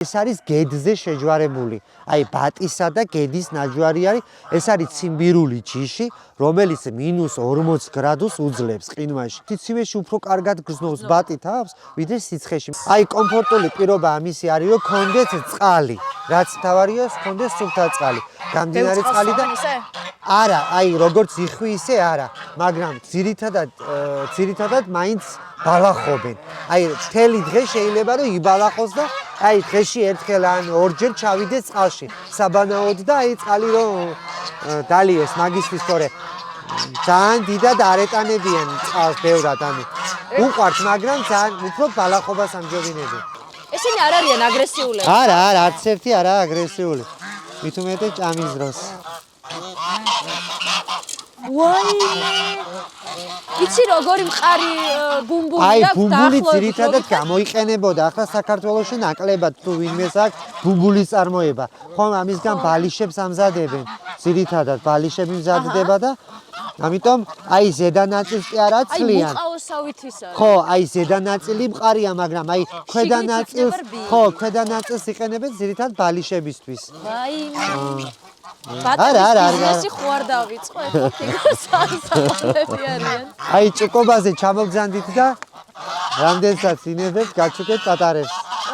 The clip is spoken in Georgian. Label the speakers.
Speaker 1: ეს არის გედზე შეჯვარებული. აი ბატისა და გედის ნაჯვარი არის. ეს არის ციმბირული ჯიში, რომელიც -40 გრადუსს უძლებს ყინვაში. სიცივეში უფრო კარგად გრძნობს ბატი თავს, ვიდრე სიცხეში. აი კომფორტული პირობა ამისი არის, რომ გქონდეს წყალი. რაც თავარია, გქონდეს სუფთა წყალი. გამდინარე წყალი და არა, აი როგორც იხვი ისე არა, მაგრამ ძირითადად მაინც ბალახობენ. აი მთელი დღე შეიძლება რომ იბალახოს და აი დღეში ერთხელ ან ორჯერ ჩავიდეს წყალში. საბანაოდ და აი წყალი რომ დალიეს მაგისთვის თორე ძალიან დიდად არეტანებიან წყალს ბევრად, ანუ უყვართ, მაგრამ ძალიან უფრო ბალახობას ამჯობინებენ.
Speaker 2: ესენი არ არიან აგრესიულები?
Speaker 1: არა, არც ერთი არაა აგრესიული. მით უმეტეს ჭამის დროს.
Speaker 2: ვაიმე! იცი როგორი მყარი ბუმბული
Speaker 1: აი
Speaker 2: აქვს
Speaker 1: ბუმბული ძირითადად გამოიყენებოდა ახლა საქართველოში ნაკლებად თუ ვინმეს აქვს ბუმბულის წარმოება. ხომ ამისგან ბალიშებს ამზადებენ. ძირითადად ბალიშები მზადდება და ამიტომ აი ზედა ნაწილს კი არ აცლიან.
Speaker 2: აი მუყაოსავით ის არის.
Speaker 1: ხო, აი ზედა ნაწილი მყარია, მაგრამ აი ქვედა ნაწილს ხო, ქვედა ნაწილს იყენებენ ძირითადად ბალიშებისთვის.
Speaker 2: ვაიმე!
Speaker 1: არა.
Speaker 2: ბიზნესი ხო არ დავიწყო, ეხლა ფიგურები არიან.
Speaker 1: აი ჭუკობაზე ჩამოგზანდით და რამდენსაც ინებებს გაჩუქეთ პატარებს.